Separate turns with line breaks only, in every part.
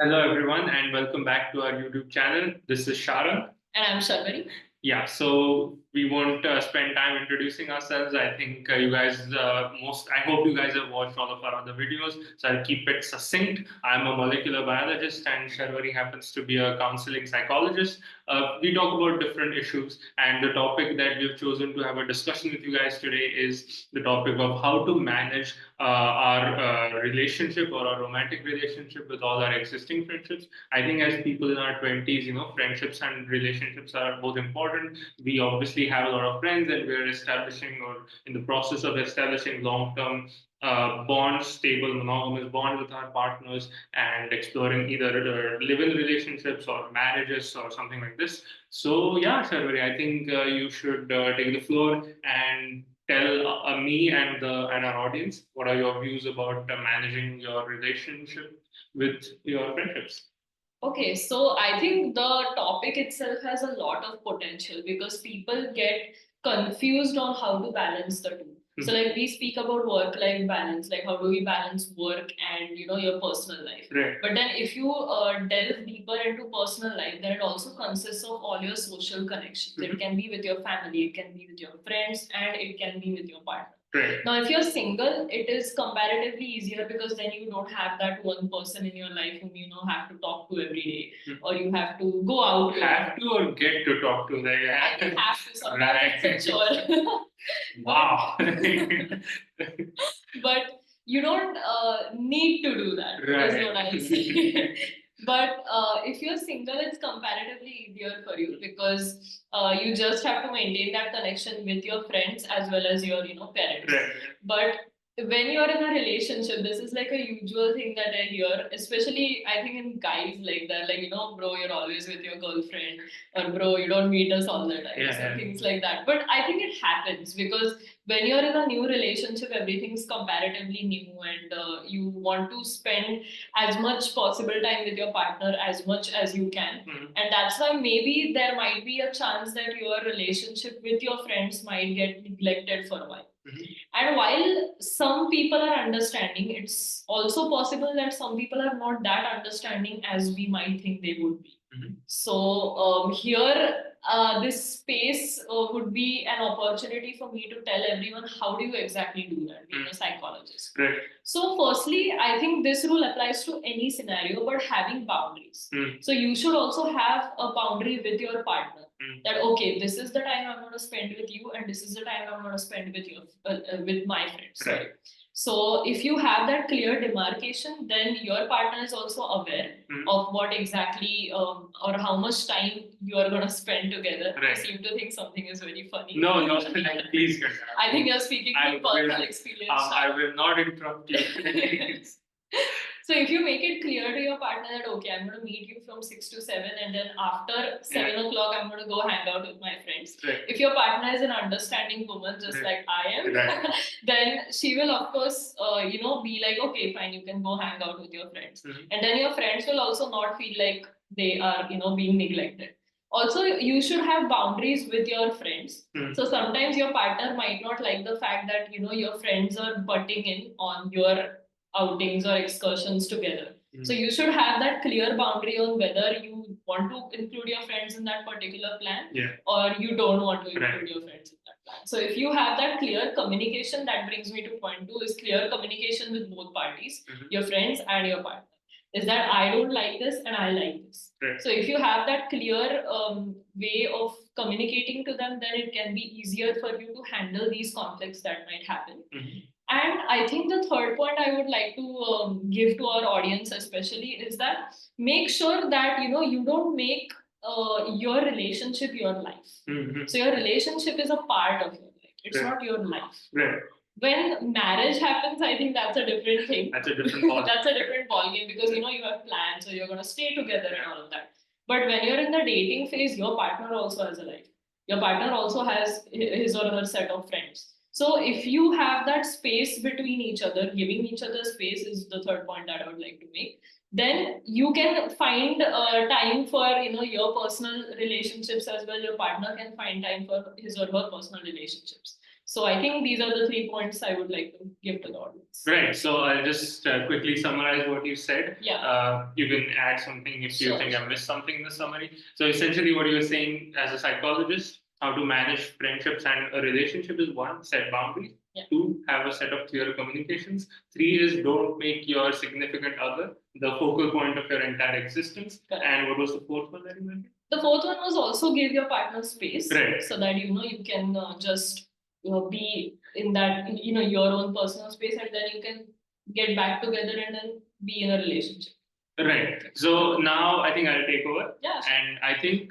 Hello, everyone, and welcome back to our YouTube channel. This is Sharan.
And I'm Sharvari.
Yeah, so we won't spend time introducing ourselves. I think you guys, I hope you guys have watched all of our other videos, so I'll keep it succinct. I'm a molecular biologist, and Sharvari happens to be a counseling psychologist. We talk about different issues, and the topic that we've chosen to have a discussion with you guys today is the topic of how to manage our relationship or our romantic relationship with all our existing friendships. I think as people in our 20s, friendships and relationships are both important. We obviously have a lot of friends and we're establishing or in the process of establishing long-term bonds, stable monogamous bonds with our partners and exploring either live-in relationships or marriages or something like this. So yeah, Sharvari, I think you should take the floor and tell me and our audience what are your views about managing your relationship with your friendships.
Okay, so I think the topic itself has a lot of potential because people get confused on how to balance the two. So like we speak about work-life balance, like how do we balance work and your personal life.
Right.
But then if you delve deeper into personal life, then it also consists of all your social connections. It can be with your family, it can be with your friends, and it can be with your partner.
Right.
Now, if you're single, it is comparatively easier because then you don't have that one person in your life whom you have to talk to every day, or you have to go out.
Have to or get to talk to them?
I think have to sometimes.
Right.
It's a chore.
Wow.
But you don't need to do that.
Right.
Is what I say. But if you're single, it's comparatively easier for you because you just have to maintain that connection with your friends as well as your parents.
Right.
But when you're in a relationship, this is like a usual thing that I hear, especially I think in guys like that, like bro, you're always with your girlfriend, or bro, you don't meet us all the time,
Yeah.
things like that. But I think it happens because when you're in a new relationship, everything's comparatively new, and you want to spend as much possible time with your partner as much as you can. And that's why maybe there might be a chance that your relationship with your friends might get neglected for a while. And while some people are understanding, it's also possible that some people are not that understanding as we might think they would be. So here, this space would be an opportunity for me to tell everyone how do you exactly do that, being a psychologist.
Right.
So firstly, I think this rule applies to any scenario, but having boundaries. So you should also have a boundary with your partner. That okay, this is the time I'm going to spend with you, and this is the time I'm going to spend with you, with my friends.
Right.
So if you have that clear demarcation, then your partner is also aware of what exactly or how much time you are going to spend together.
Right.
I seem to think something is very funny.
No, please continue.
I think you're speaking from personal experience.
I will not interrupt you.
So if you make it clear to your partner that okay, I'm going to meet you from 6 to 7, and then after 7 o'clock, I'm going to go hang out with my friends.
Right.
If your partner is an understanding woman, just like I am, then she will of course, be like, okay, fine, you can go hang out with your friends, and then your friends will also not feel like they are, being neglected. Also, you should have boundaries with your friends. So sometimes your partner might not like the fact that your friends are butting in on your outings or excursions together. So you should have that clear boundary on whether you want to include your friends in that particular plan, or you don't want to include your friends in that plan. So if you have that clear communication, that brings me to point 2 is clear communication with both parties, your friends and your partner. Is that I don't like this and I like this. So if you have that clear way of communicating to them, then it can be easier for you to handle these conflicts that might happen. And I think the third point I would like to give to our audience especially is that make sure that you don't make your relationship your life. So your relationship is a part of your life. It's not your life. When marriage happens, I think that's a different thing.
That's a different ball.
That's a different ballgame because you have plans, so you're going to stay together and all of that. But when you're in the dating phase, your partner also has a life. Your partner also has his or her set of friends. So if you have that space between each other, giving each other space is the third point that I would like to make. Then you can find time for your personal relationships as well. Your partner can find time for his or her personal relationships. So I think these are the 3 points I would like to give to the audience.
Right. So I'll just quickly summarize what you said.
Yeah.
You can add something if you
Sure.
think I missed something in the summary. So essentially what you're saying as a psychologist, how to manage friendships and a relationship is 1, set boundaries.
Yeah.
2, have a set of clear communications. 3 is don't make your significant other the focal point of your entire existence.
Correct.
And what was the 4th one that you mentioned?
The 4th one was also give your partner space,
right,
so that you can just be in that your own personal space, and then you can get back together and then be in a relationship.
Right. So now I think I'll take over.
Yeah.
And I think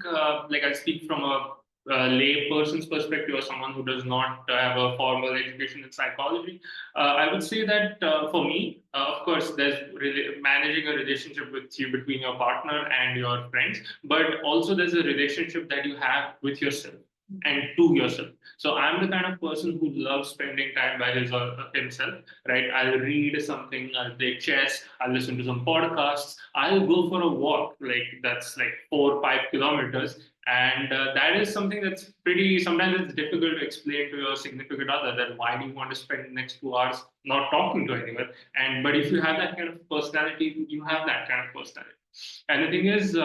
like I'll speak from a lay person's perspective or someone who does not have a formal education in psychology. I would say that for me, of course, there's really managing a relationship with you between your partner and your friends, but also there's a relationship that you have with yourself and to yourself. So I'm the kind of person who loves spending time by his or himself, right? I'll read something, I'll play chess, I'll listen to some podcasts, I'll go for a walk, like that's like 4 or 5 kilometers. And that is something that's pretty, sometimes it's difficult to explain to your significant other that why do you want to spend the next 2 hours not talking to anyone? But if you have that kind of personality, you have that kind of personality. And the thing is,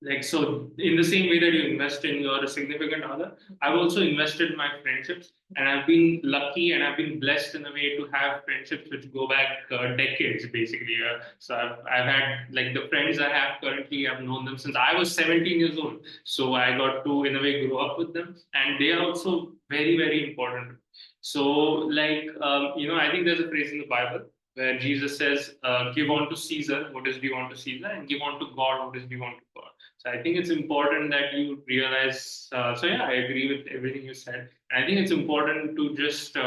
like, so in the same way that you invest in your significant other, I've also invested in my friendships, and I've been lucky and I've been blessed in a way to have friendships which go back decades, basically. So I've had, like, the friends I have currently, I've known them since I was 17 years old. So I got to, in a way, grow up with them, and they are also very, very important. So, like, I think there's a phrase in the Bible where Jesus says, give on to Caesar what is due unto Caesar, and give on to God what is due unto God. So I think it's important that you realize. So yeah, I agree with everything you said. I think it's important to just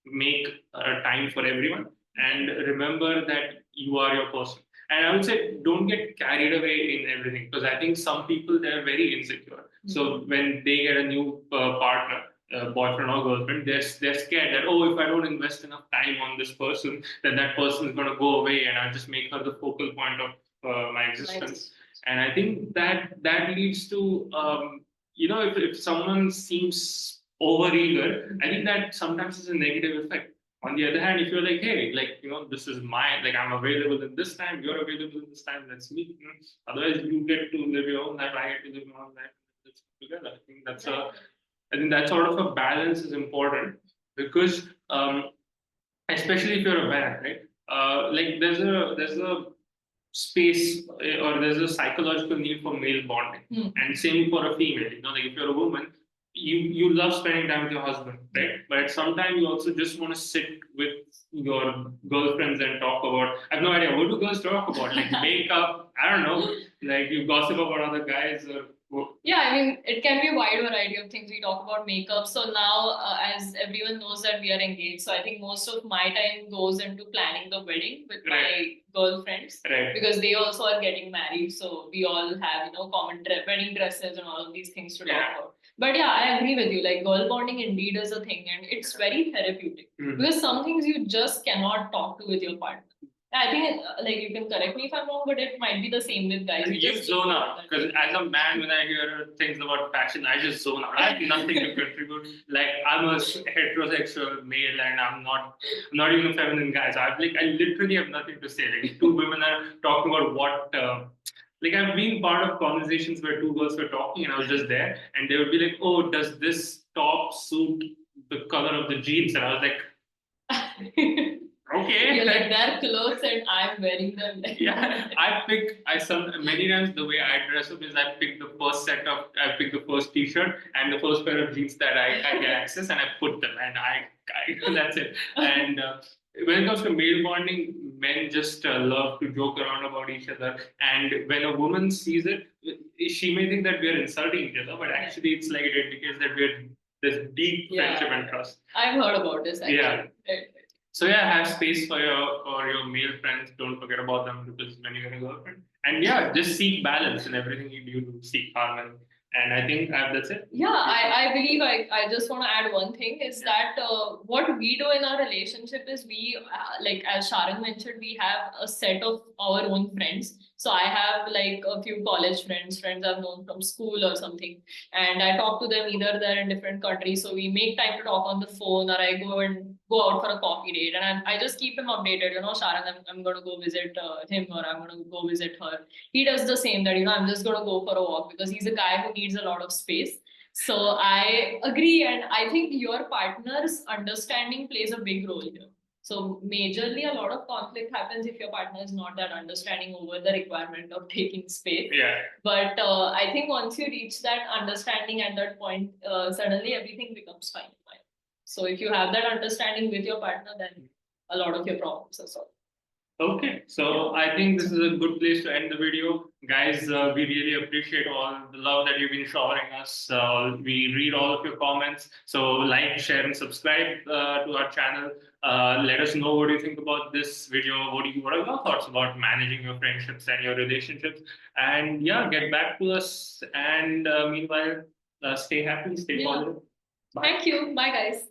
make time for everyone and remember that you are your person. And I would say don't get carried away in everything, because I think some people, they're very insecure. So when they get a new partner, boyfriend or girlfriend, they're scared that, oh, if I don't invest enough time on this person, then that person is going to go away and I'll just make her the focal point of my existence. And I think that leads to, if someone seems overeager, I think that sometimes is a negative effect. On the other hand, if you're like, hey, like, this is mine, like, I'm available at this time, you're available at this time, let's meet. Otherwise, you get to live your own life, I get to live my own life, let's come together. I think that sort of a balance is important, because especially if you're a man, right? Like, there's a space, or there's a psychological need for male bonding, and same for a female. Like, if you're a woman, you love spending time with your husband, right? But at some time you also just want to sit with your girlfriends and talk about, I have no idea, what do girls talk about? Like makeup, I don't know, like you gossip about other guys or.
Yeah, I mean, it can be a wide variety of things. We talk about makeup. So now, as everyone knows that we are engaged, so I think most of my time goes into planning the wedding with my girlfriends, because they also are getting married. So we all have, common wedding dresses and all of these things to talk about. But yeah, I agree with you. Like, girl bonding indeed is a thing, and it's very therapeutic, because some things you just cannot talk to with your partner. I think, like, you can correct me if I'm wrong, but it might be the same with guys.
You zone out, because as a man, when I hear things about fashion, I just zone out. I have nothing to contribute. Like, I'm a heterosexual male, and I'm not even a feminine guy. So I literally have nothing to say. Like, 2 women are talking about what. Like, I've been part of conversations where 2 girls were talking, and I was just there, and they would be like, "Oh, does this top suit the color of the jeans?" And I was like. Okay.
You're like, their clothes and I'm wearing them.
Yeah, many times the way I dress up is I pick the first t-shirt and the first pair of jeans that I get access, and I put them, and I that's it. And when it comes to male bonding, men just love to joke around about each other. And when a woman sees it, she may think that we're insulting each other, but actually it's like it indicates that there's deep friendship and trust.
I've heard about this actually.
Yeah. So yeah, have space for your male friends. Don't forget about them, because when you're a girlfriend. And yeah, just seek balance in everything you do. Seek harmony. And I think that's it.
Yeah, I believe I just want to add one thing is that what we do in our relationship is we, like as Sharan mentioned, we have a set of our own friends. So I have like a few college friends I've known from school or something. And I talk to them either they're in different countries. So we make time to talk on the phone, or I go out for a coffee date. And I just keep him updated, Sharan, I'm going to go visit him, or I'm going to go visit her. He does the same, that I'm just going to go for a walk, because he's a guy who needs a lot of space. So I agree, and I think your partner's understanding plays a big role here. So majorly a lot of conflict happens if your partner is not that understanding over the requirement of taking space.
Yeah.
But I think once you reach that understanding at that point, suddenly everything becomes fine. So if you have that understanding with your partner, then a lot of your problems are solved.
Okay, so I think this is a good place to end the video. Guys, we really appreciate all the love that you've been showering us. We read all of your comments. So like, share, and subscribe to our channel. Let us know what you think about this video. What are your thoughts about managing your friendships and your relationships? And yeah, get back to us. And meanwhile, stay happy, stay positive.
Bye. Thank you. Bye, guys.